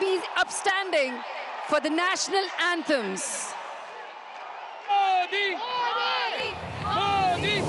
please upstanding for the national anthems. Modi! Modi! Modi!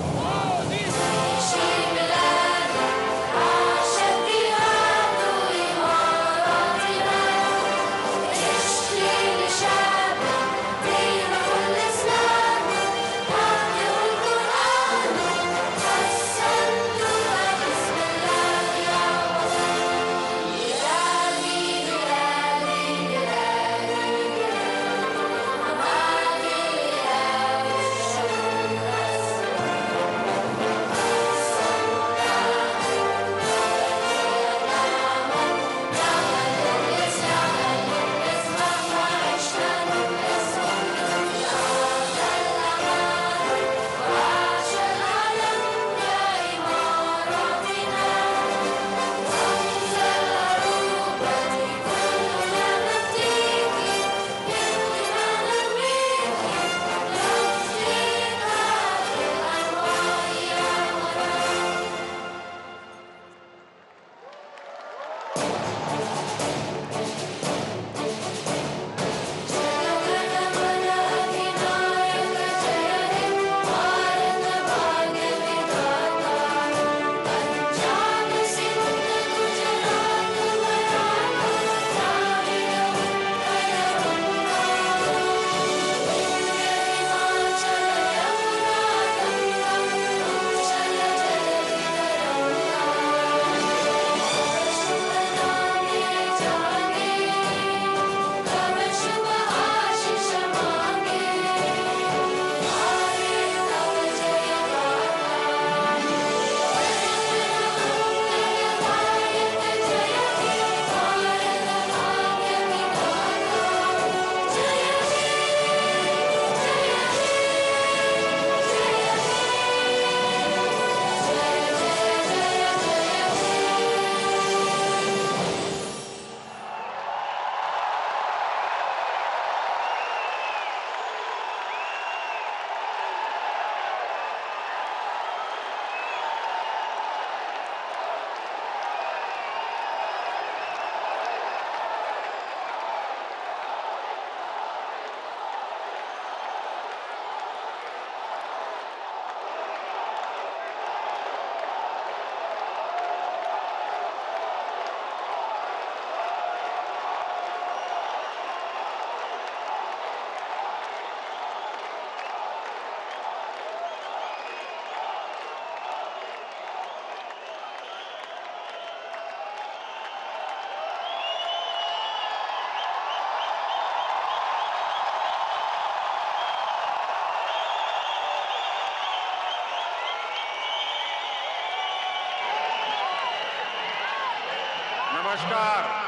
नमस्कार।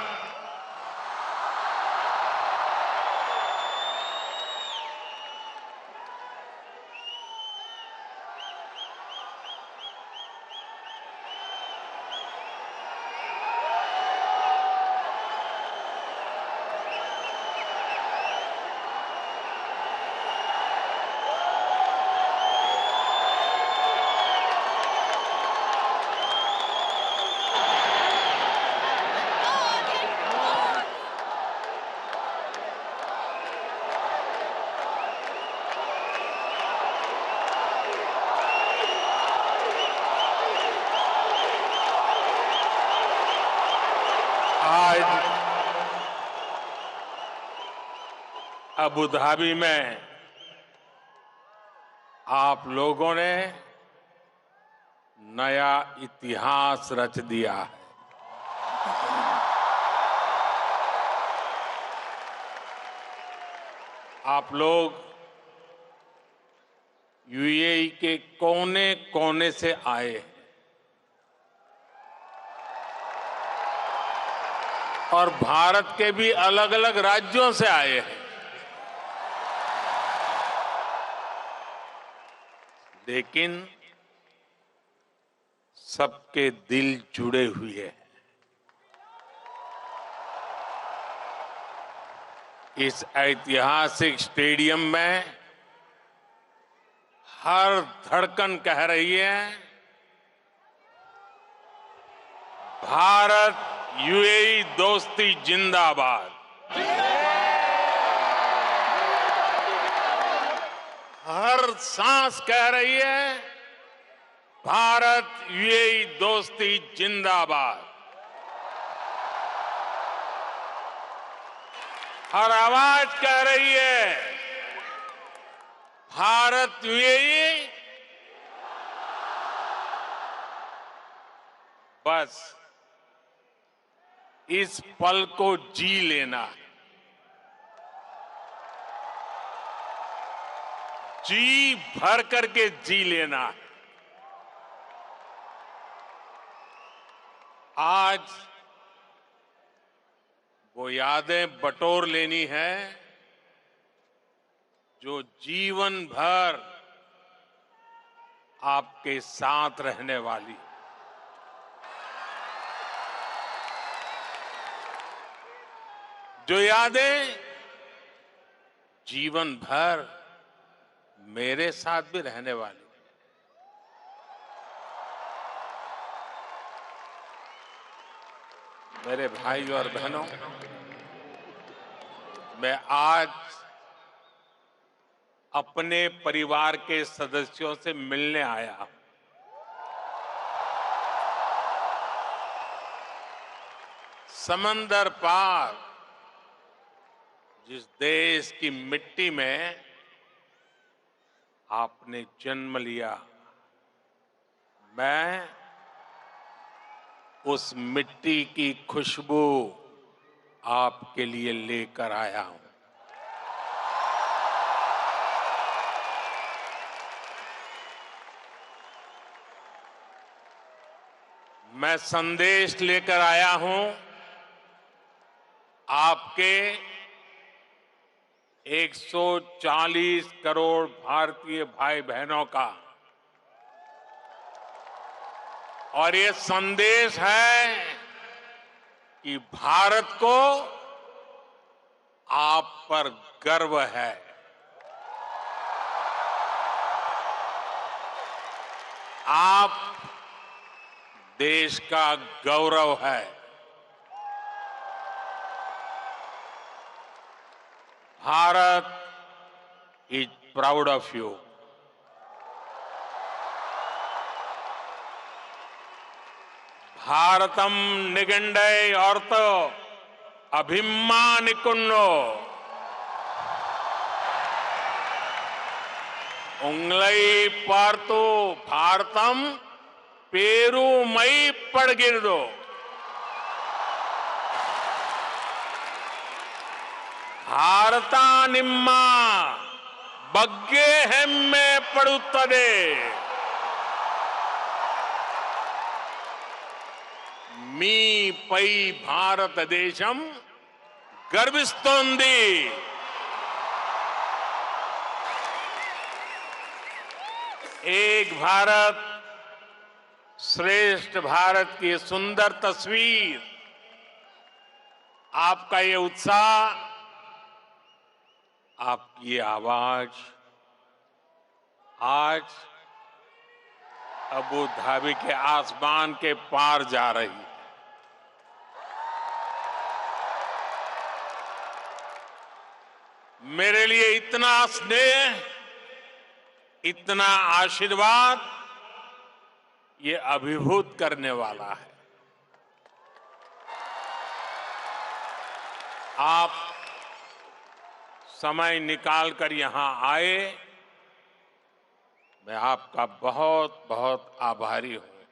आज Abu Dhabi में आप लोगों ने नया इतिहास रच दिया है। आप लोग यूएई के कोने कोने से आए हैं और भारत के भी अलग अलग राज्यों से आए हैं, लेकिन सबके दिल जुड़े हुए हैं। इस ऐतिहासिक स्टेडियम में हर धड़कन कह रही है, भारत यूएई दोस्ती जिंदाबाद। हर सांस कह रही है भारत यूएई दोस्ती जिंदाबाद। हर आवाज कह रही है भारत यूएई। बस इस पल को जी लेना है, जी भर करके जी लेना है। आज वो यादें बटोर लेनी है जो जीवन भर आपके साथ रहने वाली। जो यादें जीवन भर मेरे साथ भी रहने वाली। मेरे भाई और बहनों, मैं आज अपने परिवार के सदस्यों से मिलने आया हूं। समंदर पार जिस देश की मिट्टी में आपने जन्म लिया, मैं उस मिट्टी की खुशबू आपके लिए लेकर आया हूं। मैं संदेश लेकर आया हूं आपके 140 करोड़ भारतीय भाई बहनों का। और ये संदेश है कि भारत को आप पर गर्व है। आप देश का गौरव है। Bharat is proud of you. भारतम निगंडय अर्थ अभिमानिकुन्नो उंगलई पार्तो भारतम पेरू मई पड़गिरदो। भारता निम्मा बग्गे हेम्मे पड़ुत्तदे। मी पै भारत देशम गर्विस्तोंदी। एक भारत श्रेष्ठ भारत की सुंदर तस्वीर, आपका ये उत्साह, आपकी आवाज आज अबू धाबी के आसमान के पार जा रही है। मेरे लिए इतना स्नेह, इतना आशीर्वाद, ये अभिभूत करने वाला है। आप समय निकालकर यहां आए, मैं आपका बहुत बहुत आभारी हूं।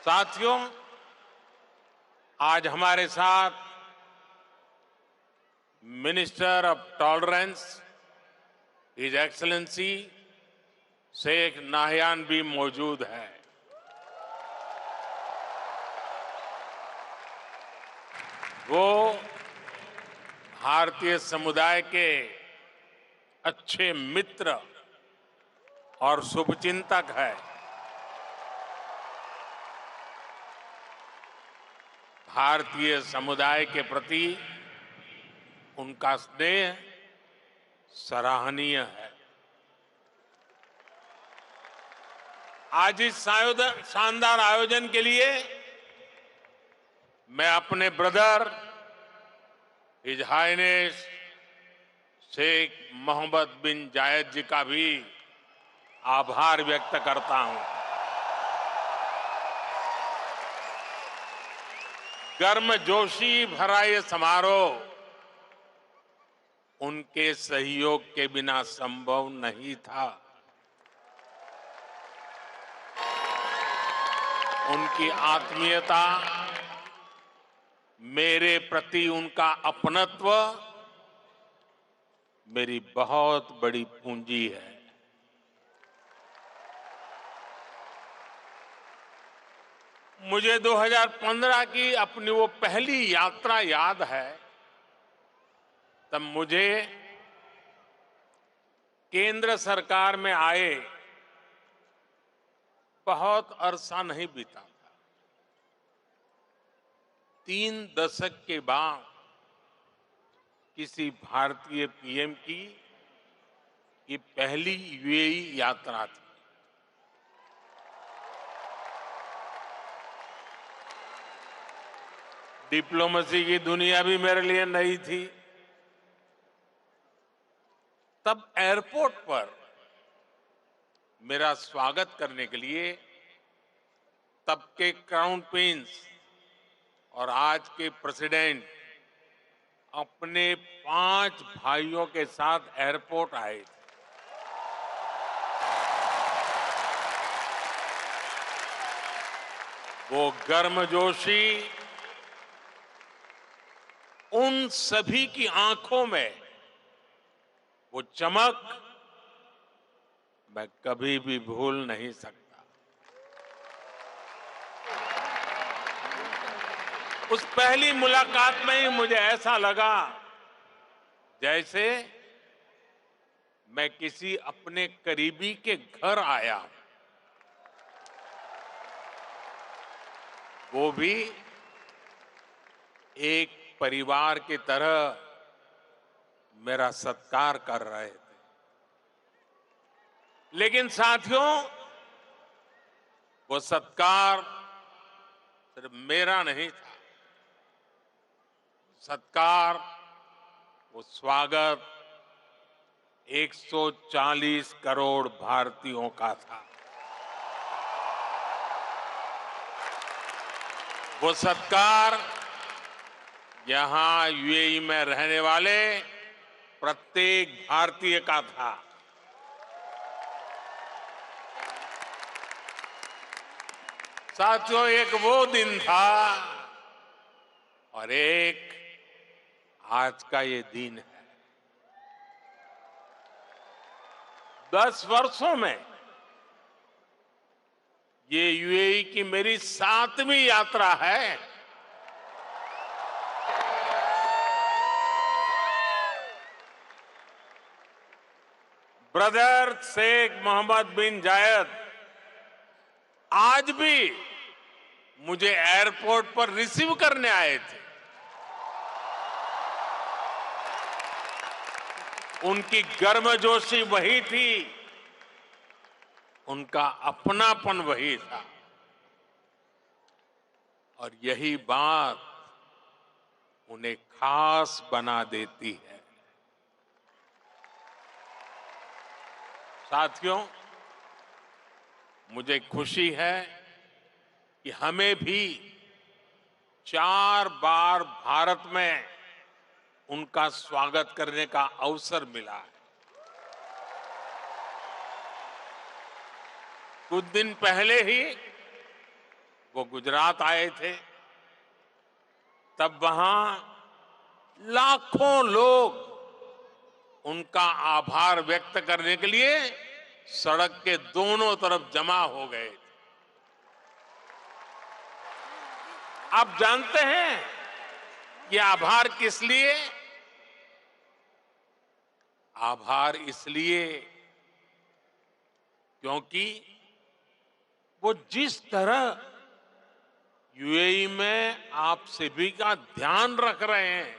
साथियों, आज हमारे साथ minister of tolerance his excellency Sheikh Nahyan भी मौजूद है। वो भारतीय समुदाय के अच्छे मित्र और शुभचिंतक है। भारतीय समुदाय के प्रति उनका स्नेह सराहनीय है। आज इस शानदार आयोजन के लिए मैं अपने brother his highness Sheikh Mohammed bin Zayed ji का भी आभार व्यक्त करता हूं। गर्मजोशी भरा ये समारोह उनके सहयोग के बिना संभव नहीं था। उनकी आत्मीयता, मेरे प्रति उनका अपनत्व मेरी बहुत बड़ी पूंजी है। मुझे 2015 की अपनी वो पहली यात्रा याद है। तब मुझे केंद्र सरकार में आए बहुत अरसा नहीं बीता था। 3 दशक के बाद किसी भारतीय पीएम की ये पहली यूएई यात्रा थी। डिप्लोमेसी की दुनिया भी मेरे लिए नई थी। तब एयरपोर्ट पर मेरा स्वागत करने के लिए तब के क्राउन प्रिंस और आज के प्रेसिडेंट अपने 5 भाइयों के साथ एयरपोर्ट आए थे। वो गर्मजोशी उन सभी की आंखों में वो चमक मैं कभी भी भूल नहीं सकता। उस पहली मुलाकात में ही मुझे ऐसा लगा जैसे मैं किसी अपने करीबी के घर आया हूं। वो भी एक परिवार की तरह मेरा सत्कार कर रहे थे। लेकिन साथियों, वो सत्कार सिर्फ मेरा नहीं था। सत्कार, वो स्वागत 140 करोड़ भारतीयों का था। वो सत्कार यहां यूएई में रहने वाले प्रत्येक भारतीय का था। साथियों, एक वो दिन था और एक आज का ये दिन है। 10 वर्षों में ये यूएई की मेरी 7वीं यात्रा है। ब्रदर शेख मोहम्मद बिन जायद आज भी मुझे एयरपोर्ट पर रिसीव करने आए थे। उनकी गर्मजोशी वही थी, उनका अपनापन वही था। और यही बात उन्हें खास बना देती है। साथियों, मुझे खुशी है कि हमें भी 4 बार भारत में उनका स्वागत करने का अवसर मिला है। कुछ दिन पहले ही वो गुजरात आए थे। तब वहां लाखों लोग उनका आभार व्यक्त करने के लिए सड़क के दोनों तरफ जमा हो गए। आप जानते हैं ये आभार किस लिए? आभार इसलिए क्योंकि वो जिस तरह यूएई में आप सभी का ध्यान रख रहे हैं,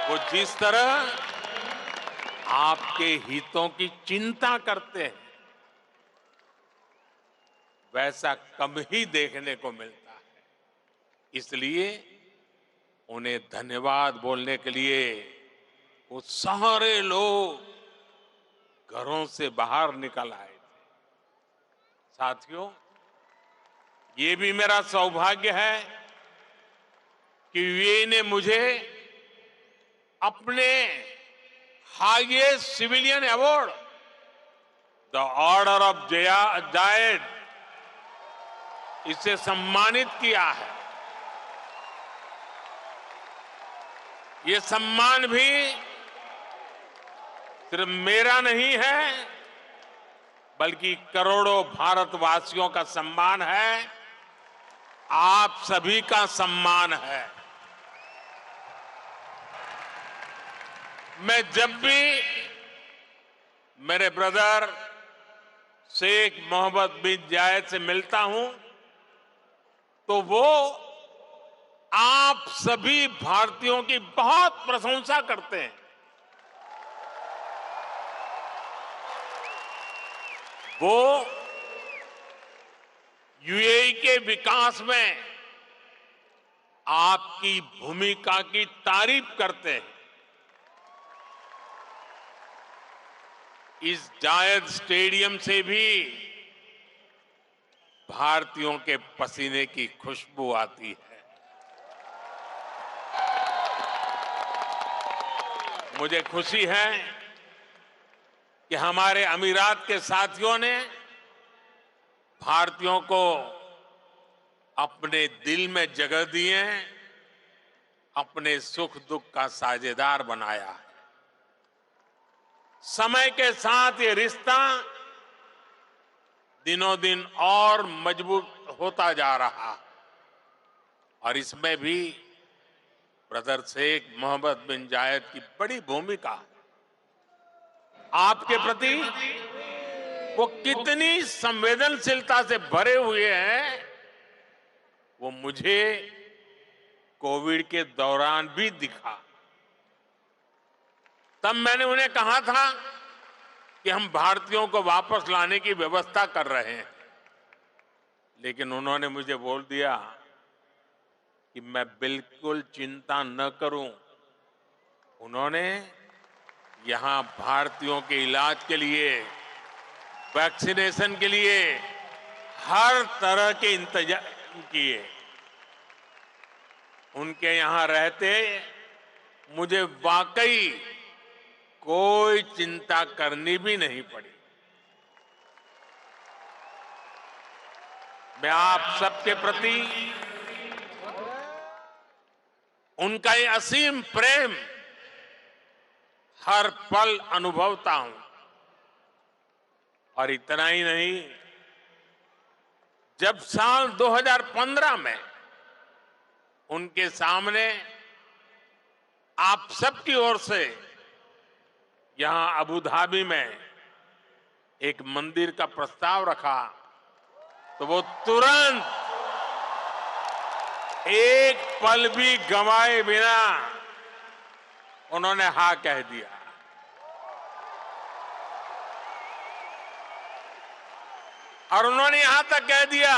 वो जिस तरह आपके हितों की चिंता करते हैं, वैसा कम ही देखने को मिलता है। इसलिए उन्हें धन्यवाद बोलने के लिए वो सारे लोग घरों से बाहर निकल आए थे। साथियों, ये भी मेरा सौभाग्य है कि यूएई ने मुझे अपने highest civilian award the order of Zayed इससे सम्मानित किया है। ये सम्मान भी सिर्फ मेरा नहीं है, बल्कि करोड़ों भारतवासियों का सम्मान है, आप सभी का सम्मान है। मैं जब भी मेरे ब्रदर शेख मोहम्मद बिन जायद से मिलता हूं, तो वो आप सभी भारतीयों की बहुत प्रशंसा करते हैं। वो यूएई के विकास में आपकी भूमिका की तारीफ करते हैं। इस जायद स्टेडियम से भी भारतीयों के पसीने की खुशबू आती है। मुझे खुशी है कि हमारे अमीरात के साथियों ने भारतीयों को अपने दिल में जगह दी है, अपने सुख दुख का साझेदार बनाया है। समय के साथ ये रिश्ता दिनों दिन और मजबूत होता जा रहा, और इसमें भी ब्रदर शेख मोहम्मद बिन जायद की बड़ी भूमिका। आपके प्रति वो कितनी संवेदनशीलता से भरे हुए हैं, वो मुझे कोविड के दौरान भी दिखा। तब मैंने उन्हें कहा था कि हम भारतीयों को वापस लाने की व्यवस्था कर रहे हैं, लेकिन उन्होंने मुझे बोल दिया कि मैं बिल्कुल चिंता न करूं। उन्होंने यहां भारतीयों के इलाज के लिए, वैक्सीनेशन के लिए हर तरह के इंतजाम किए। उनके यहां रहते मुझे वाकई कोई चिंता करनी भी नहीं पड़ी। मैं आप सबके प्रति उनका ये असीम प्रेम हर पल अनुभवता हूं। और इतना ही नहीं, जब साल 2015 में उनके सामने आप सबकी ओर से यहां अबू धाबी में एक मंदिर का प्रस्ताव रखा, तो वो तुरंत एक पल भी गंवाए बिना उन्होंने हाँ कह दिया। और उन्होंने यहां तक कह दिया,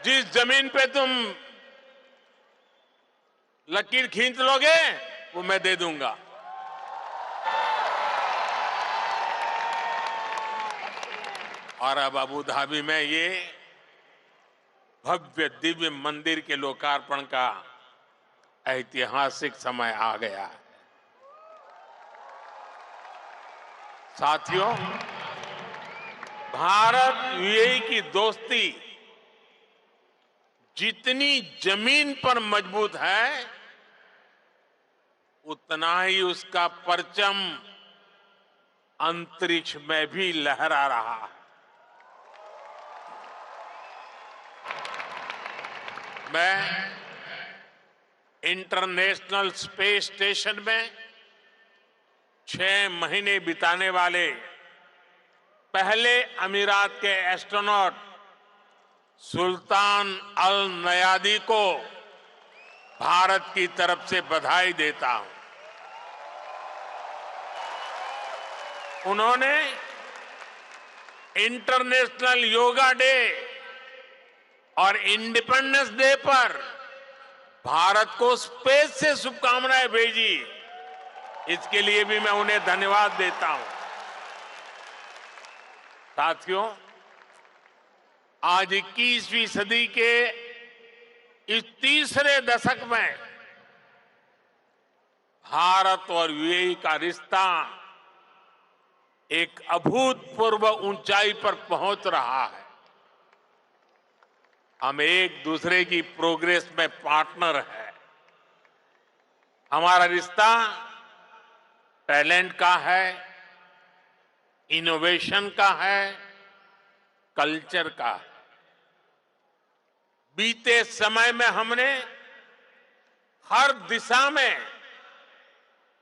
जिस जमीन पे तुम लकीर खींच लोगे वो मैं दे दूंगा। और अब अबू धाबी में ये भव्य दिव्य मंदिर के लोकार्पण का ऐतिहासिक समय आ गया है। साथियों, भारत यूएई की दोस्ती जितनी जमीन पर मजबूत है, उतना ही उसका परचम अंतरिक्ष में भी लहरा रहा है। मैं इंटरनेशनल स्पेस स्टेशन में 6 महीने बिताने वाले पहले अमीरात के एस्ट्रोनॉट सुल्तान अल नयादी को भारत की तरफ से बधाई देता हूं। उन्होंने इंटरनेशनल योगा डे और इंडिपेंडेंस डे पर भारत को स्पेस से शुभकामनाएं भेजी। इसके लिए भी मैं उन्हें धन्यवाद देता हूं। साथियों, आज 21वीं सदी के इस तीसरे दशक में भारत और यूएई का रिश्ता एक अभूतपूर्व ऊंचाई पर पहुंच रहा है। हम एक दूसरे की प्रोग्रेस में पार्टनर हैं। हमारा रिश्ता टैलेंट का है, इनोवेशन का है, कल्चर का है। बीते समय में हमने हर दिशा में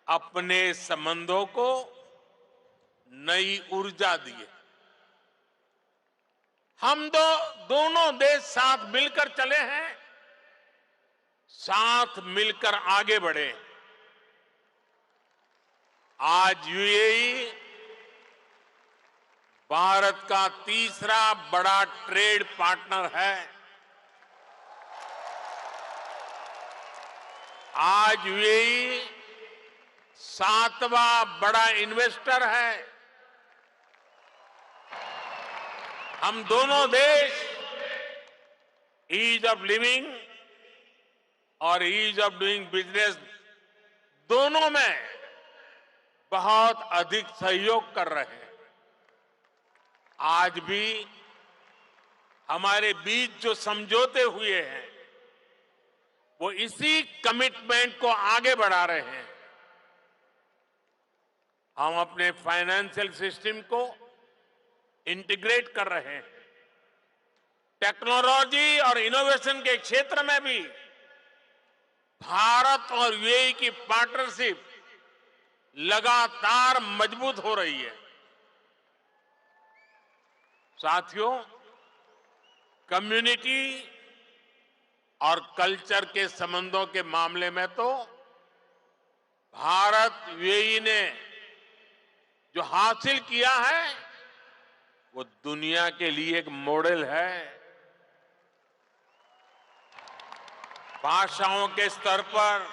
अपने संबंधों को नई ऊर्जा दी है। हम दोनों देश साथ मिलकर चले हैं, साथ मिलकर आगे बढ़े। आज यूएई भारत का तीसरा बड़ा ट्रेड पार्टनर है। आज यूएई 7वां बड़ा इन्वेस्टर है। हम दोनों देश ईज ऑफ लिविंग और ईज ऑफ डूइंग बिजनेस दोनों में बहुत अधिक सहयोग कर रहे हैं। आज भी हमारे बीच जो समझौते हुए हैं वो इसी कमिटमेंट को आगे बढ़ा रहे हैं। हम अपने फाइनेंशियल सिस्टम को इंटीग्रेट कर रहे हैं। टेक्नोलॉजी और इनोवेशन के क्षेत्र में भी भारत और यूएई की पार्टनरशिप लगातार मजबूत हो रही है। साथियों, कम्युनिटी और कल्चर के संबंधों के मामले में तो भारत यूएई ने जो हासिल किया है वो दुनिया के लिए एक मॉडल है। भाषाओं के स्तर पर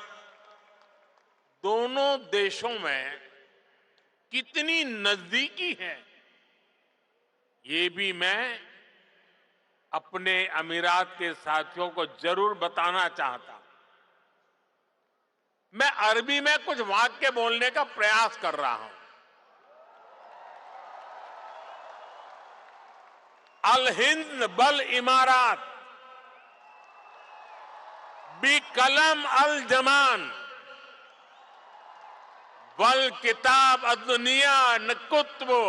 दोनों देशों में कितनी नजदीकी है, ये भी मैं अपने अमीरात के साथियों को जरूर बताना चाहता हूं। मैं अरबी में कुछ वाक्य बोलने का प्रयास कर रहा हूं। अल हिंद बल इमारात बी कलम अल जमान वल किताब अदुनिया नकुत्बो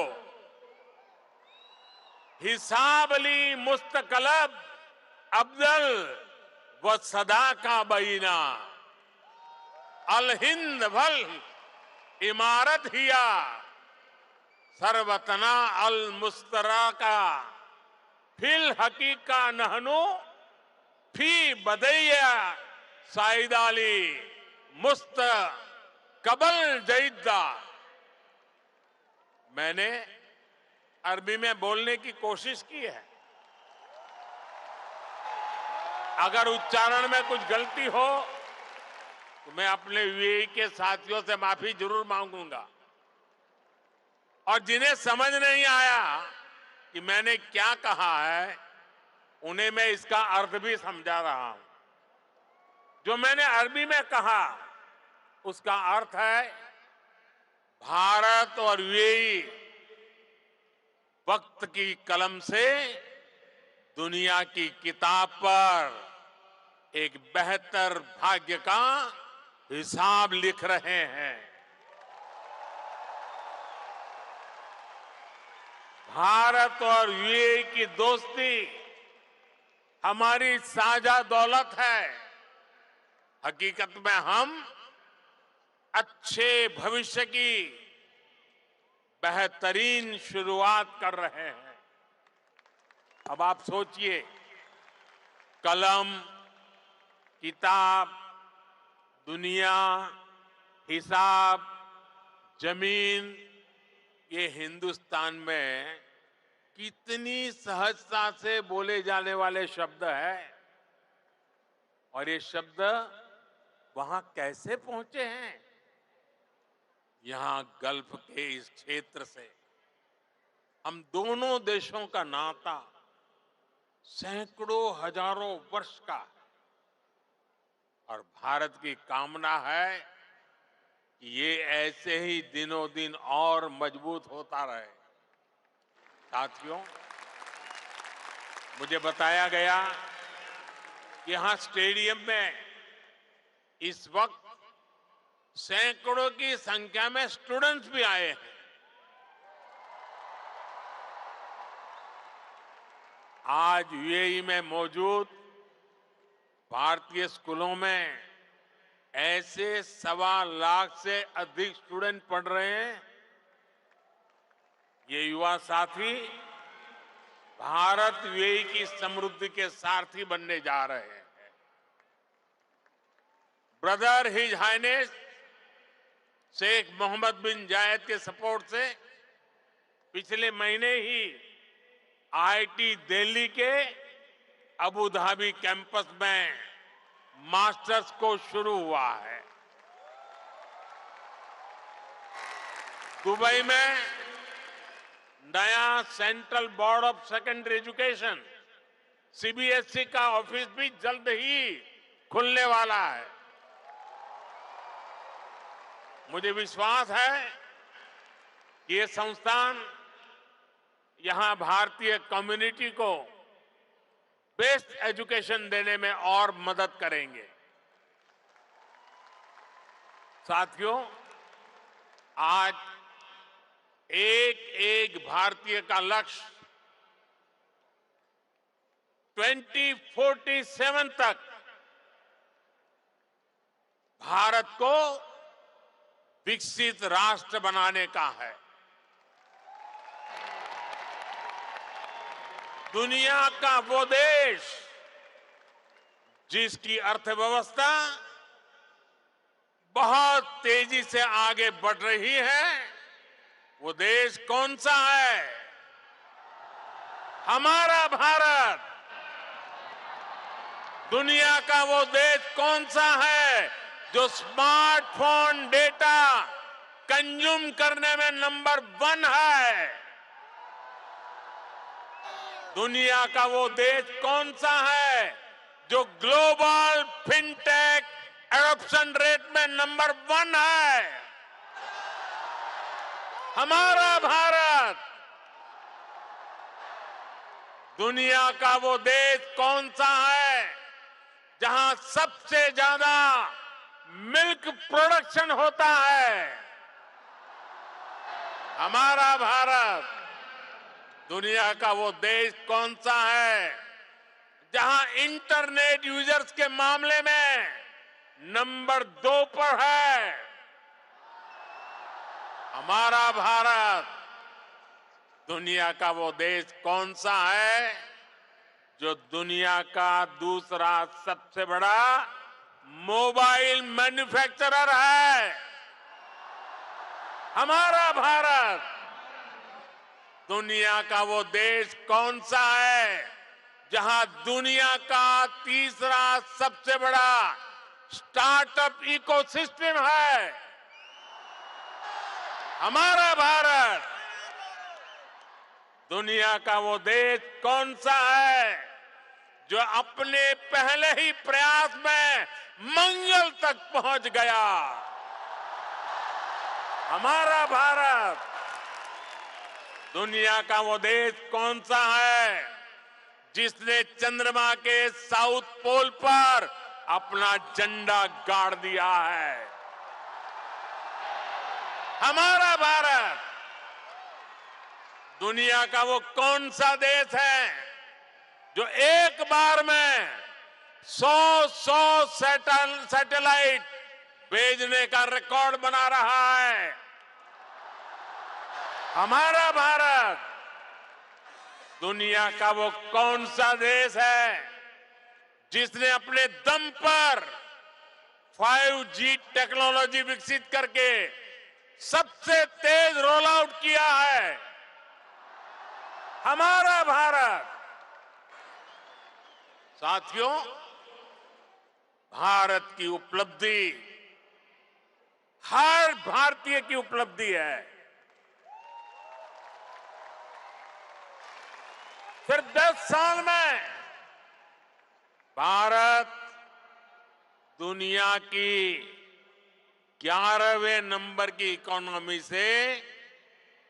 हिसाब अली मुस्तकलब अब्दल व सदा का बीना अल हिंद भल इमारत हिया सरवतना अल मुस्तरा का फिल हकीका नहनु फी बदैया साइदाली मुस्त कबल जईदा। मैंने अरबी में बोलने की कोशिश की है। अगर उच्चारण में कुछ गलती हो तो मैं अपने यूएई के साथियों से माफी जरूर मांगूंगा। और जिन्हें समझ नहीं आया कि मैंने क्या कहा है, उन्हें मैं इसका अर्थ भी समझा रहा हूं। जो मैंने अरबी में कहा उसका अर्थ है भारत और यूएई वक्त की कलम से दुनिया की किताब पर एक बेहतर भाग्य का हिसाब लिख रहे हैं। भारत और यूएई की दोस्ती हमारी साझा दौलत है। हकीकत में हम अच्छे भविष्य की बेहतरीन शुरुआत कर रहे हैं। अब आप सोचिए, कलम, किताब, दुनिया, हिसाब, जमीन, ये हिंदुस्तान में कितनी सहजता से बोले जाने वाले शब्द है और ये शब्द वहां कैसे पहुंचे हैं। यहां गल्फ के इस क्षेत्र से हम दोनों देशों का नाता सैकड़ों हजारों वर्ष का है और भारत की कामना है कि ये ऐसे ही दिनों दिन और मजबूत होता रहे। साथियों, मुझे बताया गया कि यहां स्टेडियम में इस वक्त सैकड़ों की संख्या में स्टूडेंट्स भी आए हैं। आज यूएई में मौजूद भारतीय स्कूलों में ऐसे 1.25 लाख से अधिक स्टूडेंट पढ़ रहे हैं। ये युवा साथी भारत यूएई की समृद्धि के सारथी बनने जा रहे हैं। Brother his highness Sheikh Mohammed bin Zayed के सपोर्ट से पिछले महीने ही आईआईटी दिल्ली के अबू धाबी कैंपस में मास्टर्स कोर्स शुरू हुआ है। दुबई में नया central board of secondary education CBSE का ऑफिस भी जल्द ही खुलने वाला है। मुझे विश्वास है कि ये संस्थान यहां भारतीय कम्युनिटी को बेस्ट एजुकेशन देने में और मदद करेंगे। साथियों, आज एक एक भारतीय का लक्ष्य 2047 तक भारत को विकसित राष्ट्र बनाने का है। दुनिया का वो देश जिसकी अर्थव्यवस्था बहुत तेजी से आगे बढ़ रही है, वो देश कौन सा है? हमारा भारत। दुनिया का वो देश कौन सा है जो स्मार्टफोन डेटा कंज्यूम करने में नंबर 1 है? दुनिया का वो देश कौन सा है जो ग्लोबल फिनटेक एडॉप्शन रेट में नंबर 1 है? हमारा भारत। दुनिया का वो देश कौन सा है जहां सबसे ज्यादा मिल्क प्रोडक्शन होता है? हमारा भारत। दुनिया का वो देश कौन सा है जहां इंटरनेट यूजर्स के मामले में नंबर 2 पर है? हमारा भारत। दुनिया का वो देश कौन सा है जो दुनिया का दूसरा सबसे बड़ा मोबाइल मैन्युफैक्चरर है? हमारा भारत। दुनिया का वो देश कौन सा है जहां दुनिया का तीसरा सबसे बड़ा स्टार्टअप इकोसिस्टम है? हमारा भारत। दुनिया का वो देश कौन सा है जो अपने पहले ही प्रयास में मंगल तक पहुंच गया? हमारा भारत। दुनिया का वो देश कौन सा है जिसने चंद्रमा के साउथ पोल पर अपना झंडा गाड़ दिया है? हमारा भारत। दुनिया का वो कौन सा देश है जो एक बार में 100 सैटेलाइट भेजने का रिकॉर्ड बना रहा है? हमारा भारत। दुनिया का वो कौन सा देश है जिसने अपने दम पर 5G टेक्नोलॉजी विकसित करके सबसे तेज रोल आउट किया है। हमारा भारत। साथियों, भारत की उपलब्धि हर भारतीय की उपलब्धि है। सिर्फ 10 साल में भारत दुनिया की 11वें नंबर की इकोनॉमी से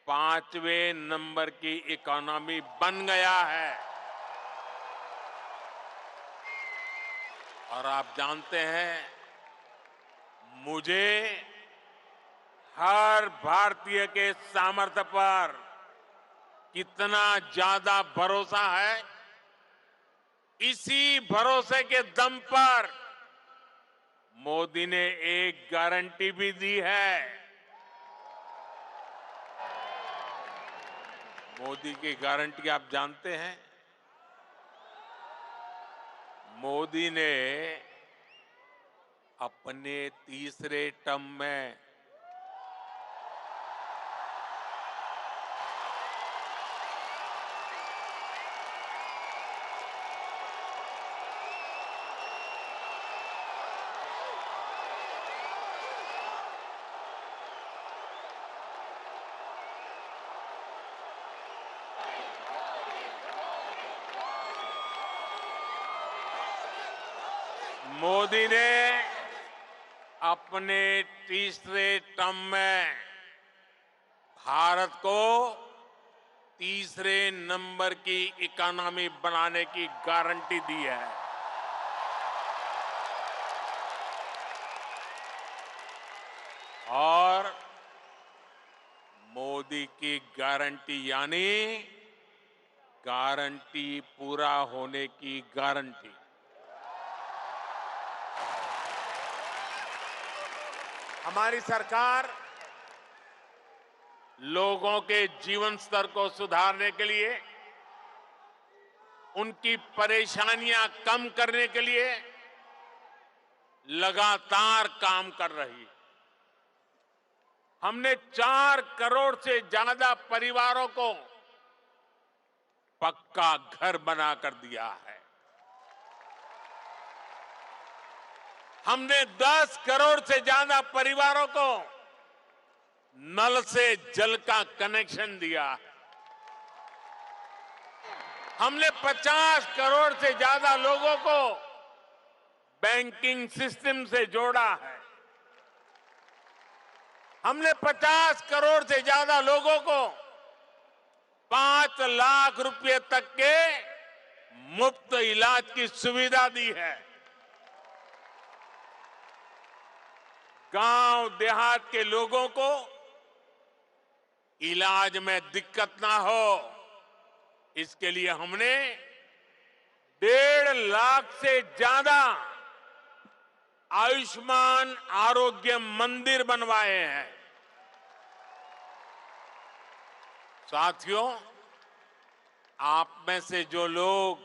5वें नंबर की इकोनॉमी बन गया है। और आप जानते हैं, मुझे हर भारतीय के सामर्थ्य पर कितना ज्यादा भरोसा है। इसी भरोसे के दम पर मोदी ने एक गारंटी भी दी है। मोदी की गारंटी आप जानते हैं। मोदी ने अपने तीसरे टर्म में मोदी ने अपने तीसरे टर्म में भारत को तीसरे नंबर की इकोनॉमी बनाने की गारंटी दी है। और मोदी की गारंटी यानी गारंटी पूरा होने की गारंटी। हमारी सरकार लोगों के जीवन स्तर को सुधारने के लिए, उनकी परेशानियां कम करने के लिए लगातार काम कर रही है। हमने 4 करोड़ से ज्यादा परिवारों को पक्का घर बनाकर दिया है। हमने 10 करोड़ से ज्यादा परिवारों को नल से जल का कनेक्शन दिया है। हमने 50 करोड़ से ज्यादा लोगों को बैंकिंग सिस्टम से जोड़ा है। हमने 50 करोड़ से ज्यादा लोगों को 5 लाख रुपए तक के मुफ्त इलाज की सुविधा दी है। गांव देहात के लोगों को इलाज में दिक्कत ना हो, इसके लिए हमने 1.5 लाख से ज्यादा आयुष्मान आरोग्य मंदिर बनवाए हैं। साथियों, आप में से जो लोग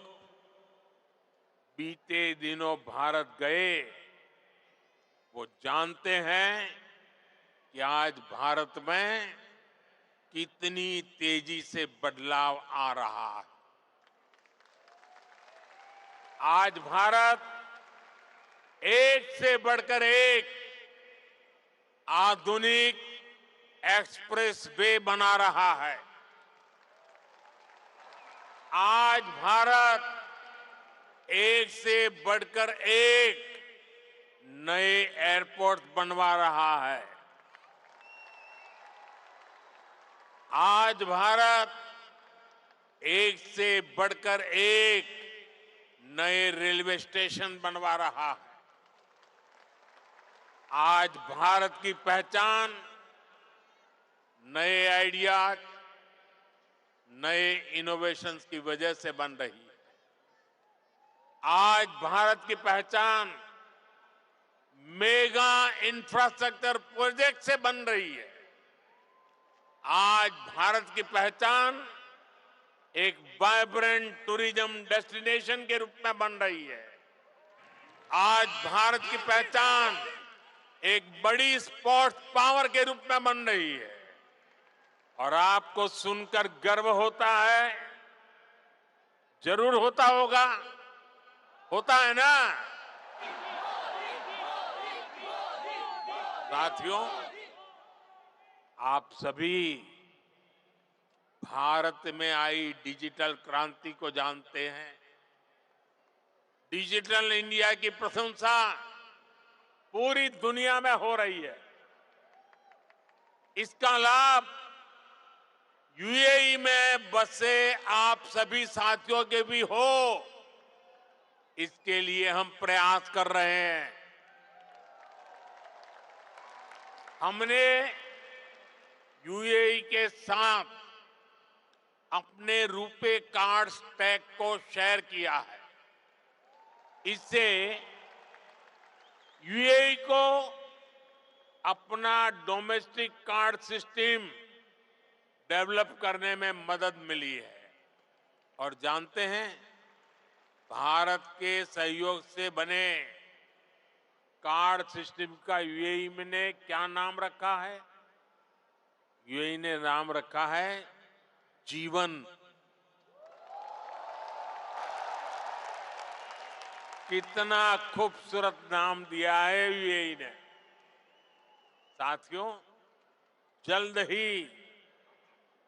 बीते दिनों भारत गए, वो जानते हैं कि आज भारत में कितनी तेजी से बदलाव आ रहा है। आज भारत एक से बढ़कर एक आधुनिक एक्सप्रेस वे बना रहा है। आज भारत एक से बढ़कर एक नए एयरपोर्ट बनवा रहा है। आज भारत एक से बढ़कर एक नए रेलवे स्टेशन बनवा रहा है। आज भारत की पहचान नए आइडियाज, नए इनोवेशंस की वजह से बन रही है। आज भारत की पहचान मेगा इंफ्रास्ट्रक्चर प्रोजेक्ट से बन रही है। आज भारत की पहचान एक वाइब्रेंट टूरिज्म डेस्टिनेशन के रूप में बन रही है। आज भारत की पहचान एक बड़ी स्पोर्ट्स पावर के रूप में बन रही है और आपको सुनकर गर्व होता है, जरूर होता है ना साथियों। आप सभी भारत में आई डिजिटल क्रांति को जानते हैं। डिजिटल इंडिया की प्रशंसा पूरी दुनिया में हो रही है। इसका लाभ यूएई में बसे आप सभी साथियों के भी हो, इसके लिए हम प्रयास कर रहे हैं। हमने यूएई के साथ अपने रुपे कार्ड स्टैक को शेयर किया है। इससे यूएई को अपना डोमेस्टिक कार्ड सिस्टम डेवलप करने में मदद मिली है। और जानते हैं, भारत के सहयोग से बने कार्ड सिस्टम का यूएई ने क्या नाम रखा है? यूएई ने नाम रखा है जीवन। कितना खूबसूरत नाम दिया है यूएई ने। साथियों, जल्द ही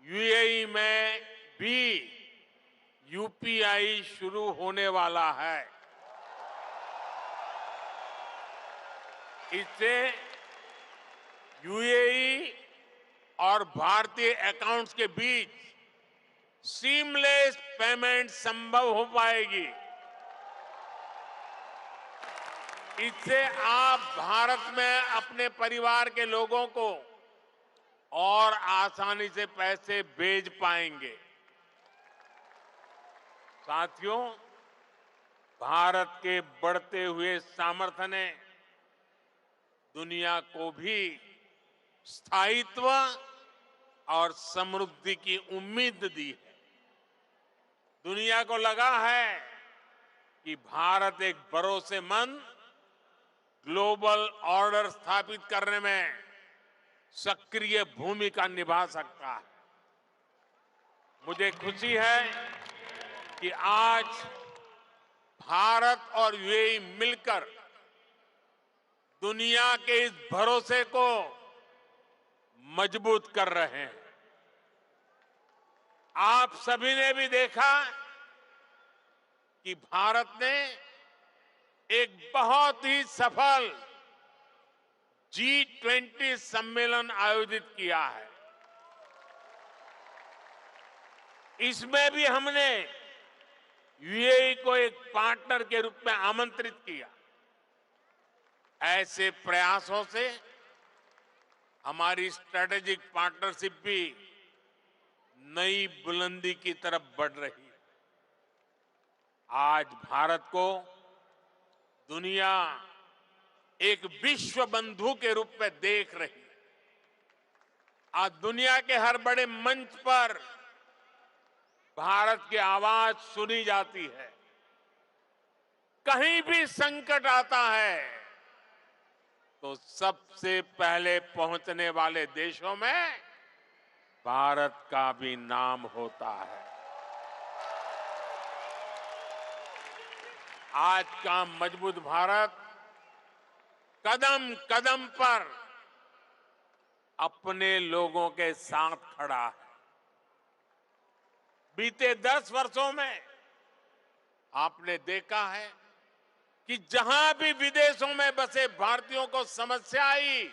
यूएई में भी यूपीआई शुरू होने वाला है। इससे यूएई और भारतीय अकाउंट्स के बीच सीमलेस पेमेंट संभव हो पाएगी। इससे आप भारत में अपने परिवार के लोगों को और आसानी से पैसे भेज पाएंगे। साथियों, भारत के बढ़ते हुए सामर्थ्य ने दुनिया को भी स्थायित्व और समृद्धि की उम्मीद दी है। दुनिया को लगा है कि भारत एक भरोसेमंद ग्लोबल ऑर्डर स्थापित करने में सक्रिय भूमिका निभा सकता है। मुझे खुशी है कि आज भारत और यूएई मिलकर दुनिया के इस भरोसे को मजबूत कर रहे हैं। आप सभी ने भी देखा कि भारत ने एक बहुत ही सफल G20 सम्मेलन आयोजित किया है। इसमें भी हमने यूएई को एक पार्टनर के रूप में आमंत्रित किया। ऐसे प्रयासों से हमारी स्ट्रेटेजिक पार्टनरशिप भी नई बुलंदी की तरफ बढ़ रही है। आज भारत को दुनिया एक विश्व बंधु के रूप में देख रही है। आज दुनिया के हर बड़े मंच पर भारत की आवाज सुनी जाती है। कहीं भी संकट आता है तो सबसे पहले पहुंचने वाले देशों में भारत का भी नाम होता है। आज का मजबूत भारत कदम कदम पर अपने लोगों के साथ खड़ा है। बीते 10 वर्षों में आपने देखा है कि जहां भी विदेशों में बसे भारतीयों को समस्या आई,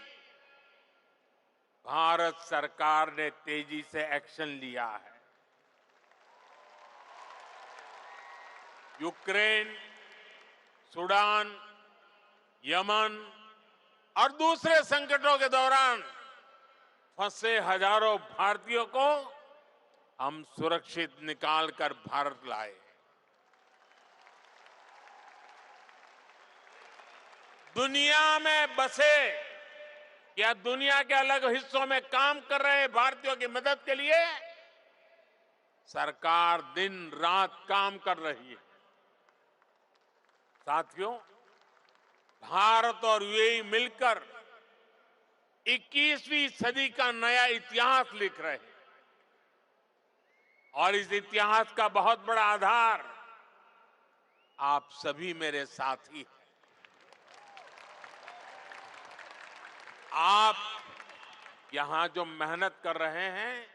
भारत सरकार ने तेजी से एक्शन लिया है। यूक्रेन, सूडान, यमन और दूसरे संकटों के दौरान फंसे हजारों भारतीयों को हम सुरक्षित निकालकर भारत लाए। दुनिया में बसे या दुनिया के अलग हिस्सों में काम कर रहे भारतीयों की मदद के लिए सरकार दिन रात काम कर रही है। साथियों, भारत और यूएई मिलकर 21वीं सदी का नया इतिहास लिख रहे हैं और इस इतिहास का बहुत बड़ा आधार आप सभी मेरे साथी हैं। आप यहां जो मेहनत कर रहे हैं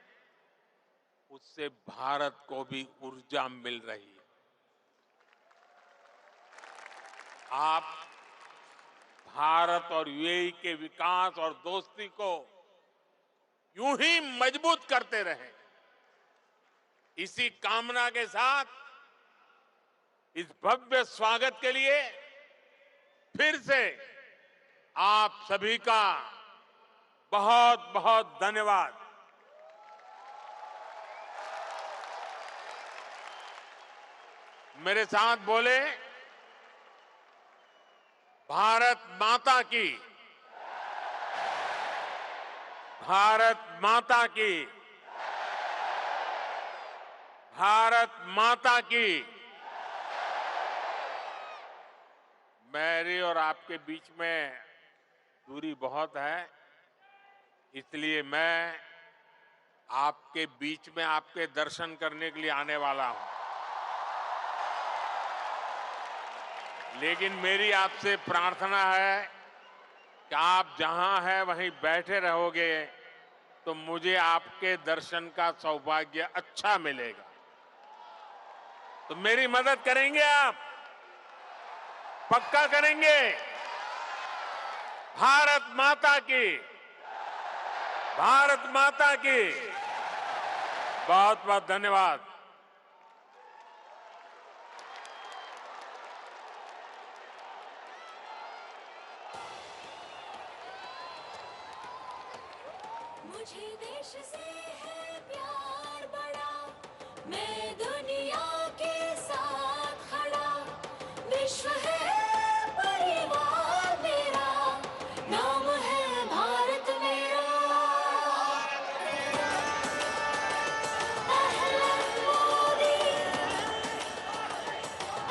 उससे भारत को भी ऊर्जा मिल रही है। आप भारत और यूएई के विकास और दोस्ती को यूं ही मजबूत करते रहें, इसी कामना के साथ इस भव्य स्वागत के लिए फिर से आप सभी का बहुत बहुत धन्यवाद। मेरे साथ बोले, भारत माता की, भारत माता की, भारत माता की। मेरी और आपके बीच में दूरी बहुत है, इसलिए मैं आपके बीच में आपके दर्शन करने के लिए आने वाला हूं। लेकिन मेरी आपसे प्रार्थना है कि आप जहां हैं वहीं बैठे रहोगे तो मुझे आपके दर्शन का सौभाग्य अच्छा मिलेगा। तो मेरी मदद करेंगे आप? पक्का करेंगे? भारत माता की, भारत माता की। बहुत बहुत धन्यवाद। मुझे देश से है प्यार बड़ा, मैं दुनिया के साथ खड़ा। विश्व है परिवार मेरा, नाम है भारत मेरा। अहलन मोदी,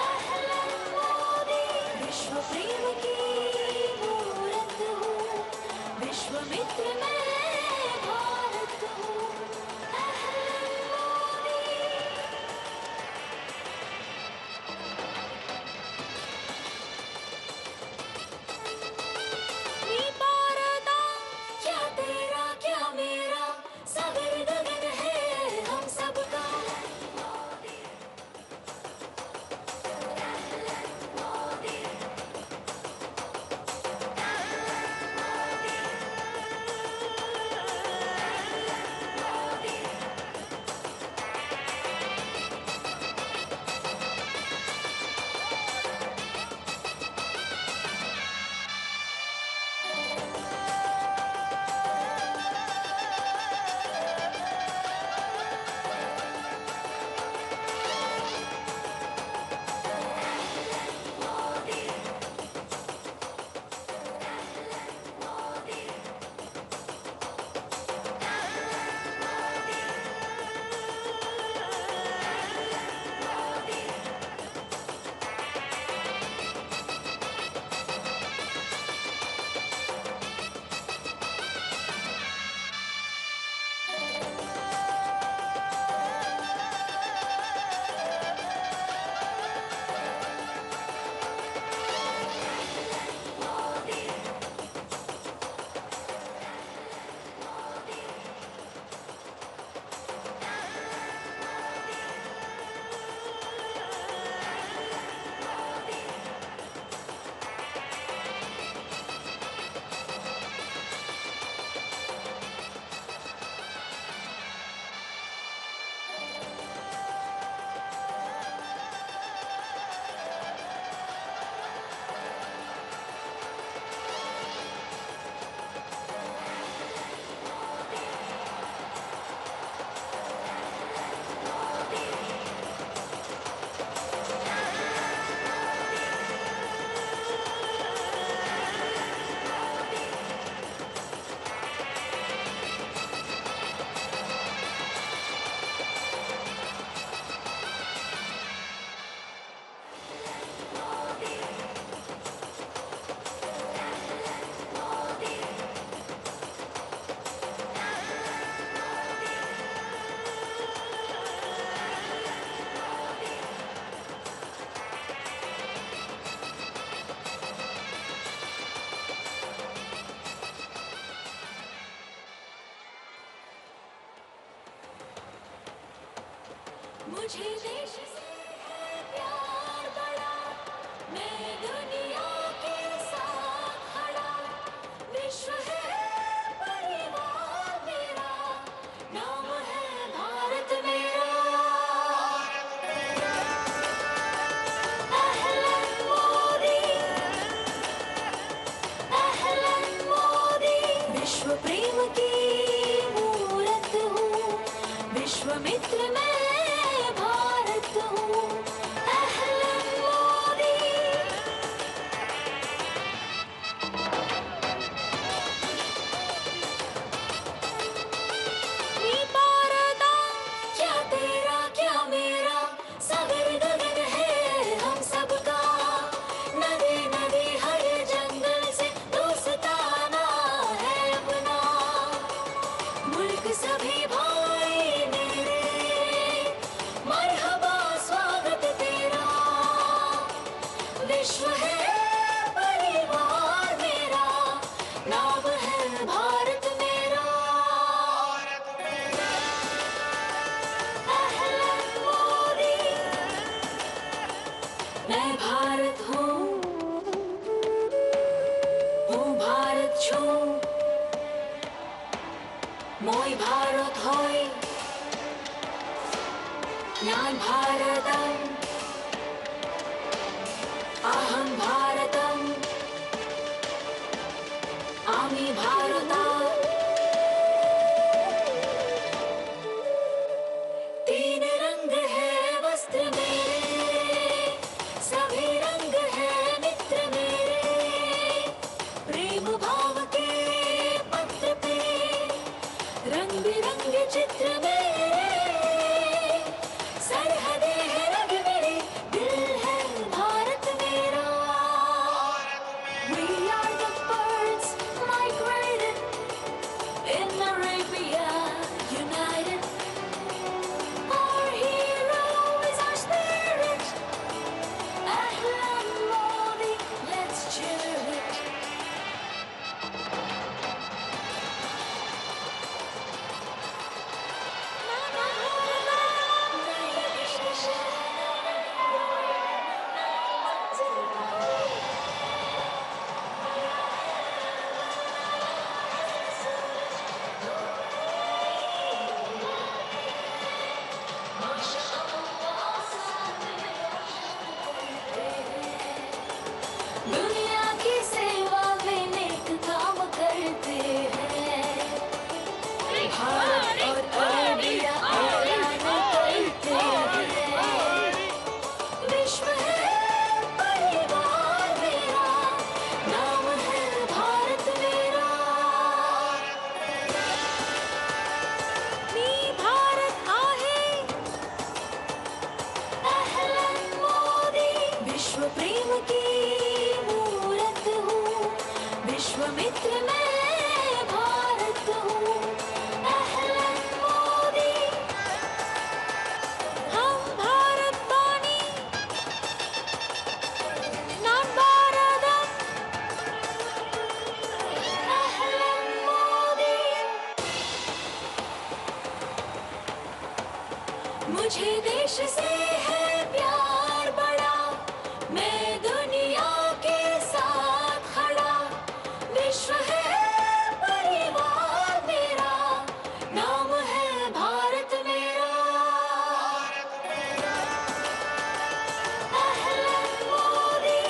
अहलन मोदी। विश्व प्रेम की मूरत हूँ, विश्व मित्र मैं भारत हूँ। अहलन मोदी। नी पारदा, क्या तेरा क्या मेरा, सागर गगन है हम सबका। अहलन मोदी, मुझे देश से है प्यार बड़ा, मैं दुनिया के साथ खड़ा, विश्व है परिवार मेरा, नाम है भारत मेरा। अहलन मोदी, अहलन मोदी, विश्व प्रेम की मूरत हूँ, विश्वामित्र मैं भारत हूँ। अहलन मोदी, नी भारता, क्या तेरा क्या मेरा, सागर गगन है हम सबका, नदी नदी हर जंगल से दोस्ताना है अपना, मुल्क सभी भाई मेरे, मरहबा स्वागत तेरा, विश्व है परिवार मेरा, नाम है भारत मेरा। अहलन मोदी, मैं भारत हूँ भारत छू, मोय भारत होय, ज्ञान भारतम, अहम भारतम, आमी भारता, तीन रंग है वस्त्र मेरे, सभी रंग है मित्र मेरे, प्रेम भाव के पत्र पे रंग बिरंगे चित्र मेरे, सरहदे है रंग मेरे, दिल है भारत मेरा। We are the birds migrated in Arabia united, our hero is our spirit, Ahlan Modi, let's cheer it. दुनिया की सेवा में नेक काम करते हैं, भारत और अरेबिया ऐलान करते हैं, विश्व है परिवार मेरा, नाम है भारत मेरा। मी भारत आहे, अहलन मोदी, विश्व प्रेम की मूरत हूँ, विश्वामित्र मैं भारत हूँ। अहलन मोदी, हम भारत बानी, नाम भारतम, अहलन मोदी, मुझे देश से है प्यार बड़ा, मैं दुनिया के साथ खड़ा, विश्व है परिवार मेरा, नाम है भारत मेरा। अहलन मोदी,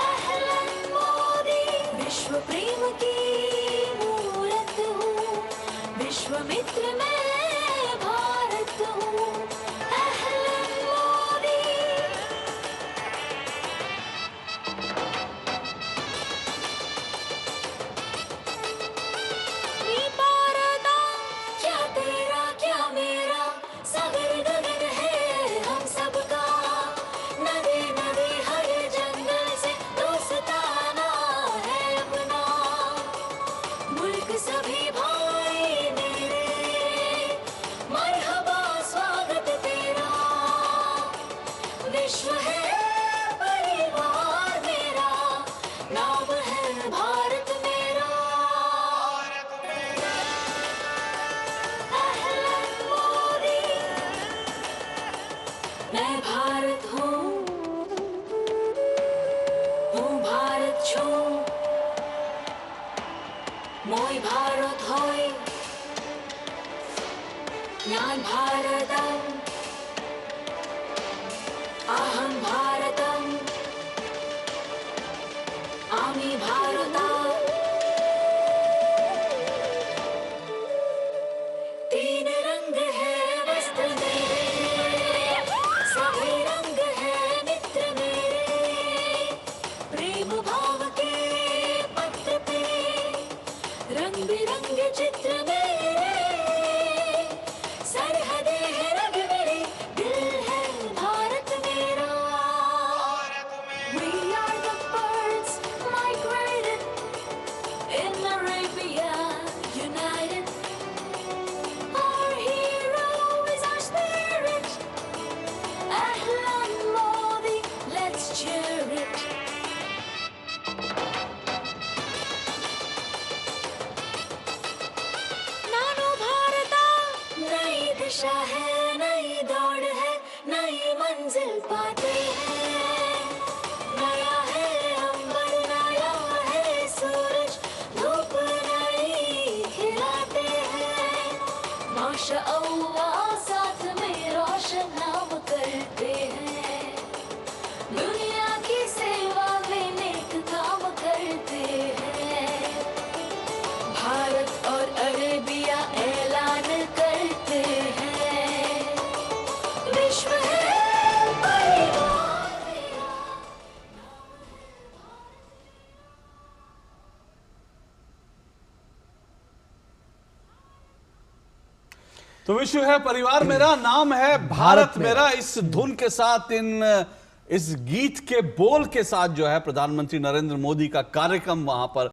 अहलन मोदी, विश्व प्रेम की मूरत हूँ, विश्वामित्र मैं भारत हूँ। अहलन मोदी, नी भारता, क्या तेरा क्या मेरा, सागर गगन है हम सबका, नदी नदी हर जंगल से दोस्ताना है अपना, मुल्क सभी भाई मेरे, मरहबा स्वागत तेरा, विश्व है परिवार मेरा, नाम है भारत मेरा। अहलन मोदी, भारत होय ज्ञान भारतम अहम भारतम आमी भारता तीन रंग है वस्त्र मेरे सभी रंग है मित्र मेरे प्रेम भाव के पत्र पे रंग बिरंगे चित्र मेरे सरहदे है रंग मेरे दिल है भारत मेरा We are the birds migrated in Arabia united Our hero is our spirit Ahlan Modi let's cheer it नानो भारता नई दिशा है नई दौड़ है नई मंजिल पाते हैं नया है अंबर नया है सूरज धूप नई खिलाते हैं माशाअल्लाह साथ में रोशन नाम करते हैं दुनिया की सेवा में नेक काम करते हैं भारत और अरेबिया ऐलान करते हैं विश्व है परिवार तो विश्व है परिवार मेरा, नाम है भारत मेरा। इस धुन के साथ, इस गीत के बोल के साथ जो है प्रधानमंत्री नरेंद्र मोदी का कार्यक्रम वहां पर